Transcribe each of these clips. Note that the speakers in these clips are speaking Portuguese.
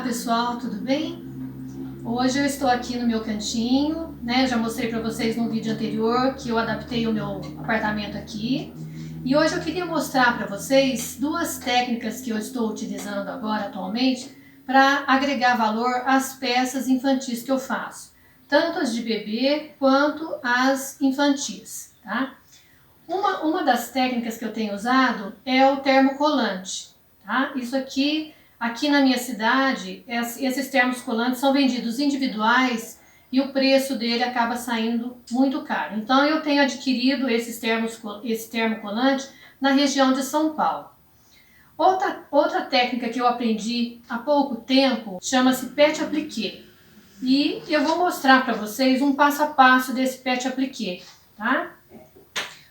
pessoal, tudo bem? Hoje eu estou aqui no meu cantinho, né? Já mostrei para vocês no vídeo anterior que eu adaptei o meu apartamento aqui. E hoje eu queria mostrar para vocês duas técnicas que eu estou utilizando agora atualmente para agregar valor às peças infantis que eu faço, tanto as de bebê quanto as infantis, tá? Uma das técnicas que eu tenho usado é o termocolante, tá? Isso aqui na minha cidade, esses termocolantes são vendidos individuais e o preço dele acaba saindo muito caro. Então eu tenho adquirido esse termocolante na região de São Paulo. Outra técnica que eu aprendi há pouco tempo chama-se pet appliqué. E eu vou mostrar para vocês um passo a passo desse pet appliqué, tá?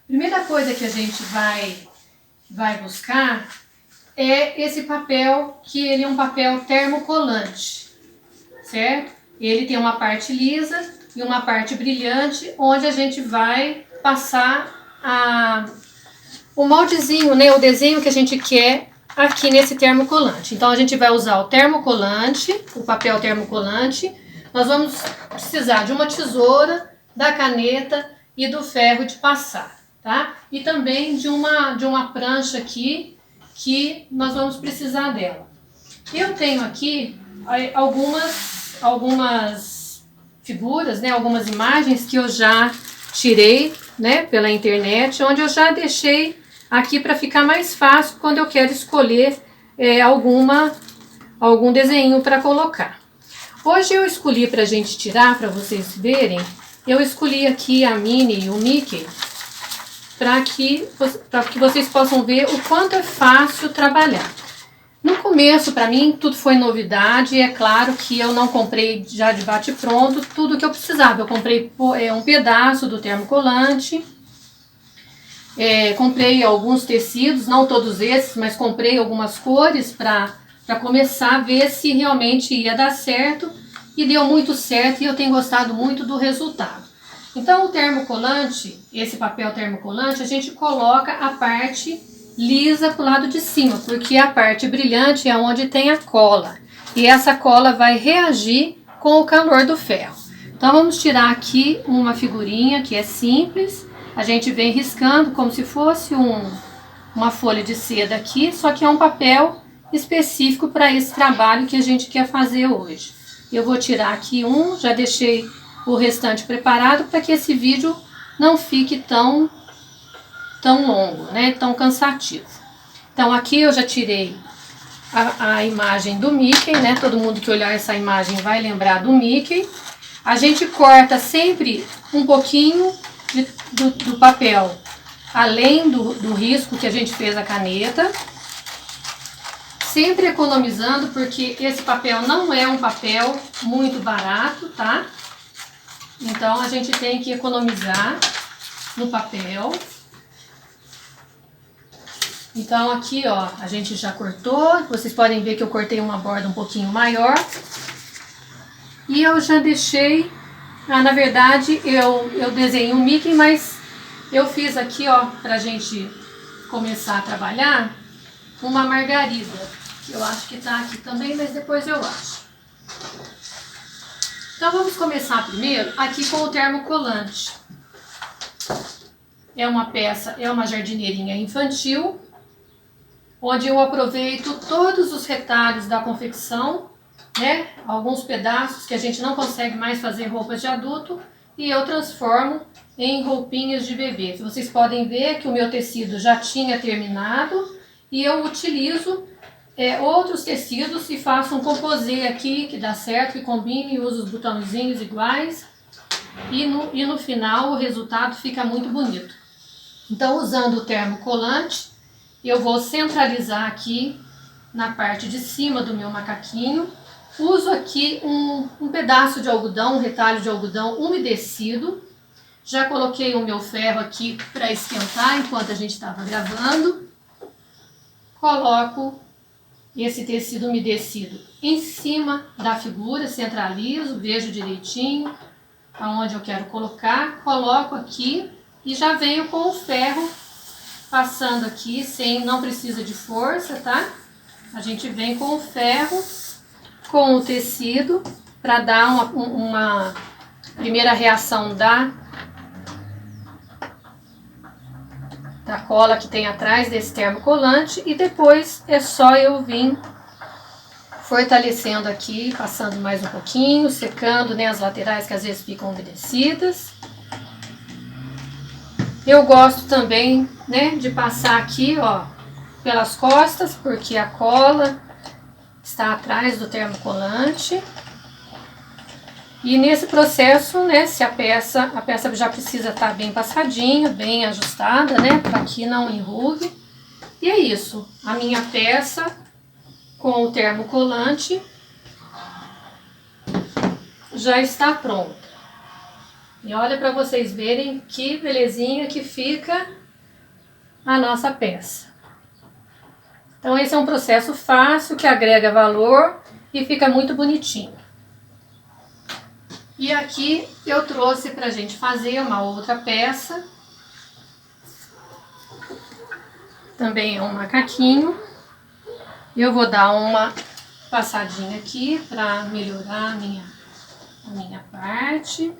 Primeira coisa que a gente vai buscar é esse papel, que ele é um papel termocolante, certo? Ele tem uma parte lisa e uma parte brilhante, onde a gente vai passar o moldezinho, né, o desenho que a gente quer aqui nesse termocolante. Então a gente vai usar o termocolante, o papel termocolante. Nós vamos precisar de uma tesoura, da caneta e do ferro de passar. Tá? E também de uma prancha aqui, que nós vamos precisar dela. Eu tenho aqui algumas figuras, né, algumas imagens que eu já tirei, né, pela internet, onde eu já deixei aqui para ficar mais fácil quando eu quero escolher algum desenho para colocar. Hoje eu escolhi, para a gente tirar, para vocês verem, eu escolhi aqui a Minnie e o Mickey, para que vocês possam ver o quanto é fácil trabalhar. No começo, para mim, tudo foi novidade. É claro que eu não comprei já de bate-pronto tudo que eu precisava. Eu comprei um pedaço do termocolante, comprei alguns tecidos, não todos esses, mas comprei algumas cores para começar a ver se realmente ia dar certo. E deu muito certo e eu tenho gostado muito do resultado. Então o termocolante, esse papel termocolante, a gente coloca a parte lisa para o lado de cima, porque a parte brilhante é onde tem a cola. E essa cola vai reagir com o calor do ferro. Então vamos tirar aqui uma figurinha que é simples. A gente vem riscando como se fosse uma folha de seda aqui, só que é um papel específico para esse trabalho que a gente quer fazer hoje. Eu vou tirar aqui já deixei o restante preparado para que esse vídeo não fique tão longo, né, tão cansativo. Então aqui eu já tirei a imagem do Mickey, né, todo mundo que olhar essa imagem vai lembrar do Mickey. A gente corta sempre um pouquinho do papel, além do risco que a gente fez a caneta, sempre economizando, porque esse papel não é um papel muito barato, tá? Então a gente tem que economizar no papel. Então aqui, ó, a gente já cortou. Vocês podem ver que eu cortei uma borda um pouquinho maior. E eu já deixei, na verdade eu desenhei um Mickey, mas eu fiz aqui, ó, pra gente começar a trabalhar, uma margarida. Eu acho que tá aqui também, mas depois eu acho. Então vamos começar primeiro aqui com o termocolante. É uma peça, é uma jardineirinha infantil, onde eu aproveito todos os retalhos da confecção, né? Alguns pedaços que a gente não consegue mais fazer roupas de adulto, e eu transformo em roupinhas de bebê. Vocês podem ver que o meu tecido já tinha terminado e eu utilizo outros tecidos e faço um composê aqui que dá certo, que combine, e uso os botãozinhos iguais e no final o resultado fica muito bonito. Então, usando o termocolante, eu vou centralizar aqui na parte de cima do meu macaquinho. Uso aqui um pedaço de algodão, um retalho de algodão umedecido. Já coloquei o meu ferro aqui para esquentar enquanto a gente estava gravando. Coloco esse tecido umedecido em cima da figura, centralizo, vejo direitinho aonde eu quero colocar, coloco aqui e já venho com o ferro passando aqui, não precisa de força, tá? A gente vem com o ferro com o tecido para dar uma primeira reação da cola que tem atrás desse termocolante, e depois é só eu vir fortalecendo aqui, passando mais um pouquinho, secando, né, as laterais que às vezes ficam umedecidas. Eu gosto também, né, de passar aqui, ó, pelas costas, porque a cola está atrás do termocolante. E nesse processo, né, se a peça já precisa estar bem passadinha, bem ajustada, né, para que não enrugue. E é isso, a minha peça com o termocolante já está pronta. E olha para vocês verem que belezinha que fica a nossa peça. Então esse é um processo fácil, que agrega valor e fica muito bonitinho. E aqui eu trouxe pra gente fazer uma outra peça. Também é um macaquinho. Eu vou dar uma passadinha aqui para melhorar a minha parte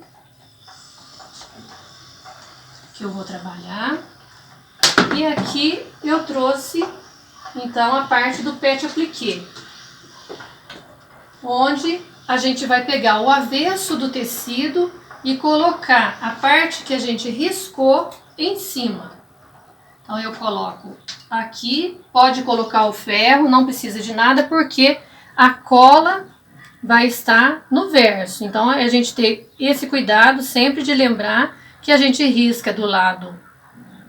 que eu vou trabalhar. E aqui eu trouxe então a parte do pet appliqué, onde a gente vai pegar o avesso do tecido e colocar a parte que a gente riscou em cima. Então eu coloco aqui, pode colocar o ferro, não precisa de nada, porque a cola vai estar no verso. Então a gente tem esse cuidado sempre de lembrar que a gente risca do lado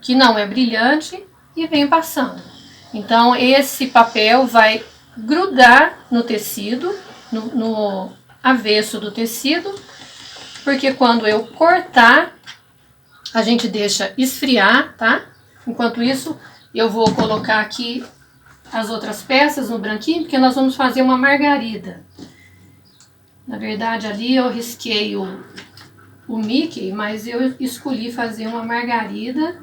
que não é brilhante e vem passando. Então esse papel vai grudar no tecido, no avesso do tecido, porque quando eu cortar, a gente deixa esfriar, tá? Enquanto isso, eu vou colocar aqui as outras peças no branquinho, porque nós vamos fazer uma margarida. Na verdade, ali eu risquei o Mickey, mas eu escolhi fazer uma margarida.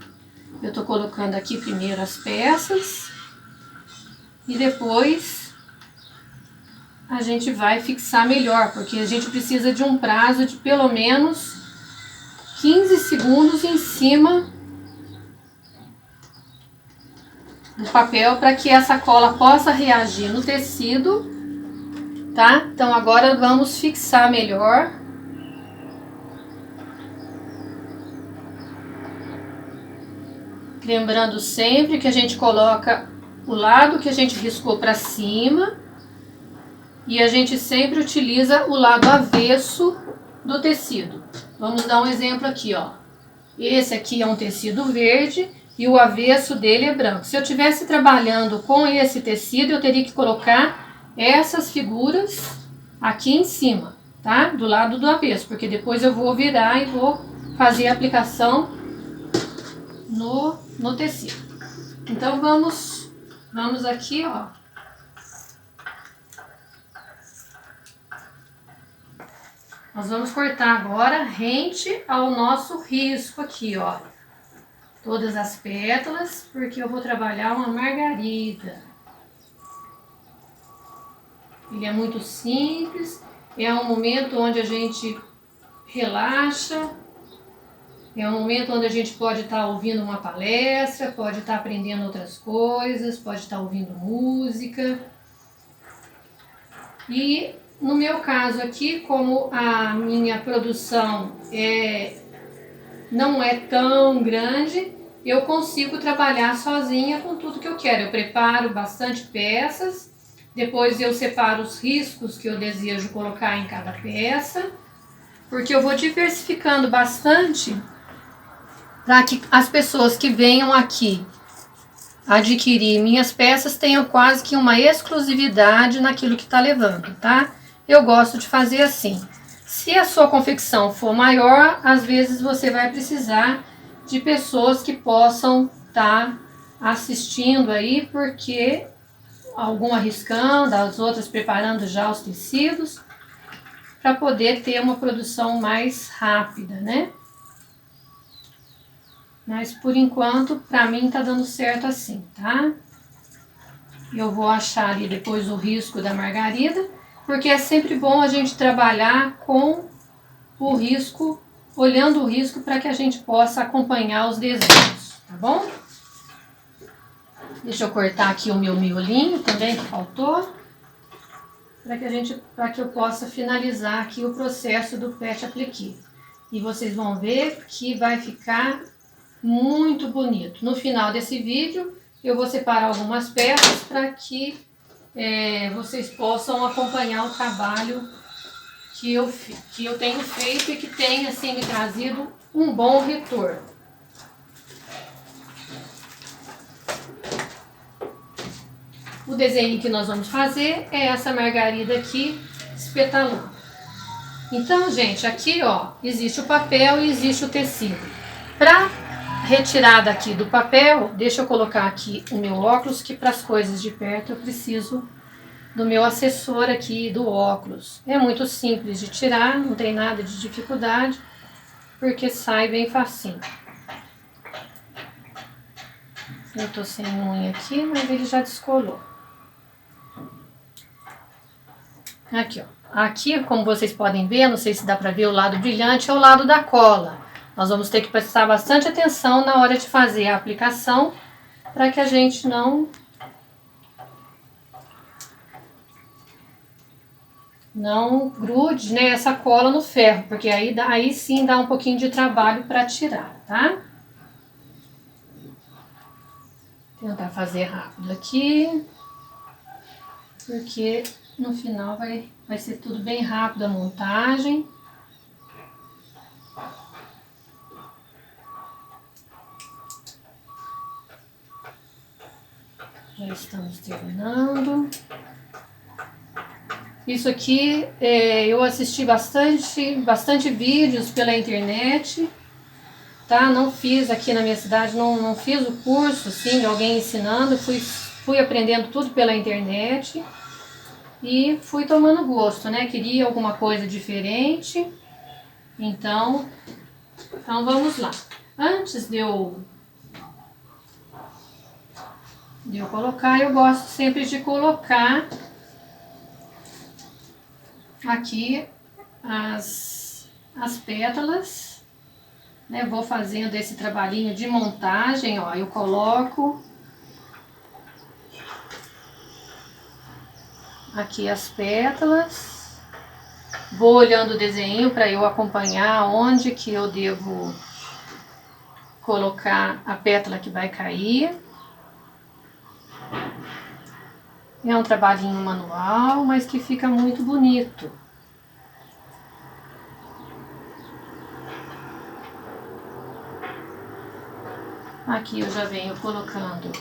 Eu tô colocando aqui primeiro as peças e depois a gente vai fixar melhor, porque a gente precisa de um prazo de pelo menos 15 segundos em cima do papel para que essa cola possa reagir no tecido, tá? Então agora vamos fixar melhor. Lembrando sempre que a gente coloca o lado que a gente riscou para cima e a gente sempre utiliza o lado avesso do tecido. Vamos dar um exemplo aqui, ó. Esse aqui é um tecido verde e o avesso dele é branco. Se eu estivesse trabalhando com esse tecido, eu teria que colocar essas figuras aqui em cima, tá? Do lado do avesso, porque depois eu vou virar e vou fazer a aplicação no tecido. Então vamos aqui, ó. Nós vamos cortar agora rente ao nosso risco aqui, ó. Todas as pétalas, porque eu vou trabalhar uma margarida. Ele é muito simples, é um momento onde a gente relaxa, é um momento onde a gente pode estar ouvindo uma palestra, pode estar aprendendo outras coisas, pode estar ouvindo música. E no meu caso aqui, como a minha produção não é tão grande, eu consigo trabalhar sozinha com tudo que eu quero. Eu preparo bastante peças, depois eu separo os riscos que eu desejo colocar em cada peça, porque eu vou diversificando bastante para que as pessoas que venham aqui adquirir minhas peças tenham quase que uma exclusividade naquilo que está levando, tá? Eu gosto de fazer assim. Se a sua confecção for maior, às vezes você vai precisar de pessoas que possam estar assistindo aí, porque alguma riscando, as outras preparando já os tecidos, para poder ter uma produção mais rápida, né? Mas por enquanto, para mim tá dando certo assim, tá? Eu vou achar ali depois o risco da margarida porque é sempre bom a gente trabalhar com o risco, olhando o risco para que a gente possa acompanhar os desenhos, tá bom? Deixa eu cortar aqui o meu miolinho também que faltou, para que eu possa finalizar aqui o processo do pet appliqué. E vocês vão ver que vai ficar muito bonito. No final desse vídeo eu vou separar algumas peças para que vocês possam acompanhar o trabalho que eu tenho feito e que tem assim me trazido um bom retorno. O desenho que nós vamos fazer é essa margarida aqui espetalando. Então, gente, aqui ó, existe o papel e existe o tecido. Para retirar daqui do papel, deixa eu colocar aqui o meu óculos, que para as coisas de perto eu preciso do meu assessor aqui do óculos. É muito simples de tirar, não tem nada de dificuldade, porque sai bem facinho. Eu tô sem unha aqui, mas ele já descolou. Aqui, ó. Aqui, como vocês podem ver, não sei se dá para ver o lado brilhante, é o lado da cola. Nós vamos ter que prestar bastante atenção na hora de fazer a aplicação, para que a gente não grude, né, essa cola no ferro, porque aí sim dá um pouquinho de trabalho para tirar, tá? Tentar fazer rápido aqui, porque no final vai ser tudo bem rápido a montagem. Já estamos terminando. Isso aqui, eu assisti bastante vídeos pela internet, tá? Não fiz aqui na minha cidade, não fiz o curso, assim, de alguém ensinando, fui aprendendo tudo pela internet e fui tomando gosto, né? Queria alguma coisa diferente, então vamos lá. Antes de eu colocar, eu gosto sempre de colocar aqui as pétalas, né? Vou fazendo esse trabalhinho de montagem, ó, eu coloco aqui as pétalas, vou olhando o desenho para eu acompanhar onde que eu devo colocar a pétala que vai cair. É um trabalhinho manual, mas que fica muito bonito. Aqui eu já venho colocando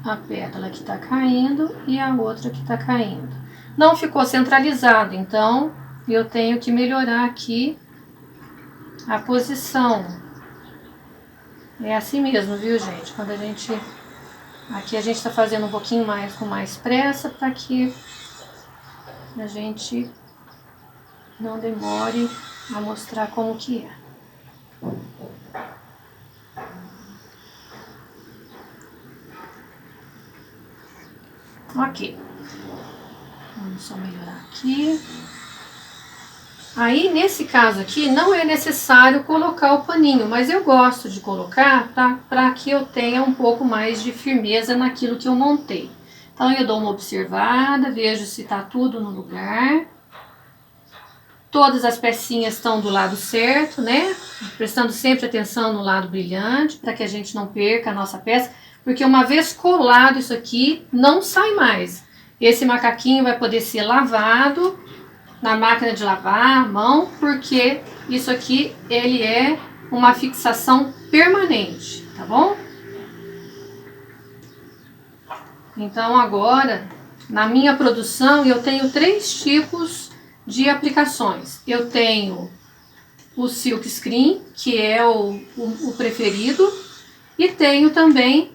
a pétala que tá caindo e a outra que tá caindo. Não ficou centralizado, então eu tenho que melhorar aqui a posição. É assim mesmo, viu, gente? Quando aqui a gente tá fazendo um pouquinho mais com mais pressa para que a gente não demore a mostrar como que é. Ok. Vamos só melhorar aqui. Aí, nesse caso aqui, não é necessário colocar o paninho, mas eu gosto de colocar para que eu tenha um pouco mais de firmeza naquilo que eu montei. Então, eu dou uma observada, vejo se está tudo no lugar. Todas as pecinhas estão do lado certo, né? Prestando sempre atenção no lado brilhante, para que a gente não perca a nossa peça. Porque uma vez colado isso aqui, não sai mais. Esse macaquinho vai poder ser lavado na máquina de lavar à mão, porque isso aqui, ele é uma fixação permanente, tá bom? Então agora, na minha produção, eu tenho 3 tipos de aplicações. Eu tenho o silk screen, que é o preferido, e tenho também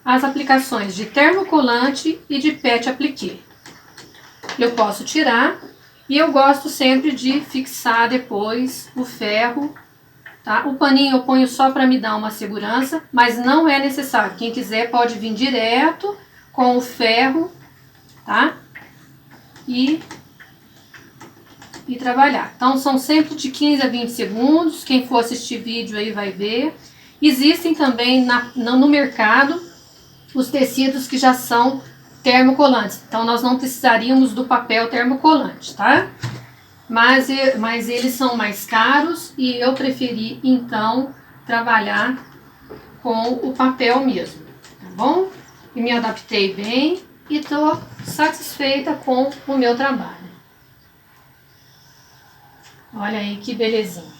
as aplicações de termocolante e de pet appliqué. Eu posso tirar e eu gosto sempre de fixar depois o ferro, tá? O paninho eu ponho só para me dar uma segurança, mas não é necessário. Quem quiser pode vir direto com o ferro tá? E trabalhar. Então são sempre de 15 a 20 segundos, quem for assistir vídeo aí vai ver. Existem também no mercado os tecidos que já são termocolantes, então nós não precisaríamos do papel termocolante, tá? Mas eles são mais caros e eu preferi então trabalhar com o papel mesmo, tá bom? E me adaptei bem e tô satisfeita com o meu trabalho. Olha aí que belezinha,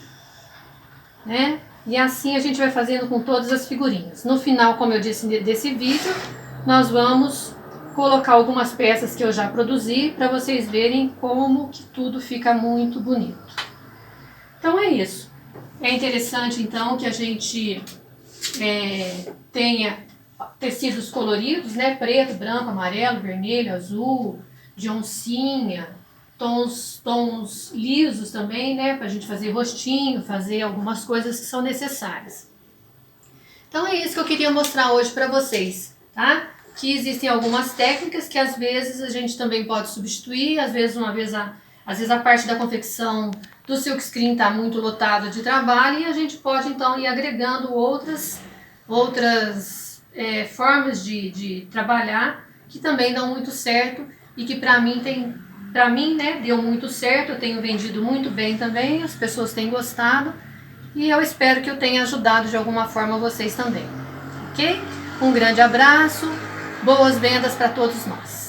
né? E assim a gente vai fazendo com todas as figurinhas. No final, como eu disse desse vídeo, nós vamos colocar algumas peças que eu já produzi para vocês verem como que tudo fica muito bonito. Então é isso. É interessante então que a gente tenha tecidos coloridos, né? Preto, branco, amarelo, vermelho, azul, de oncinha, tons lisos também, né? Pra gente fazer rostinho, fazer algumas coisas que são necessárias. Então é isso que eu queria mostrar hoje pra vocês, tá? Que existem algumas técnicas que às vezes a gente também pode substituir, às vezes a parte da confecção do silkscreen tá muito lotado de trabalho e a gente pode então ir agregando outras formas de trabalhar que também dão muito certo e que pra mim né, deu muito certo, eu tenho vendido muito bem também, as pessoas têm gostado e eu espero que eu tenha ajudado de alguma forma vocês também, ok? Um grande abraço, boas vendas para todos nós!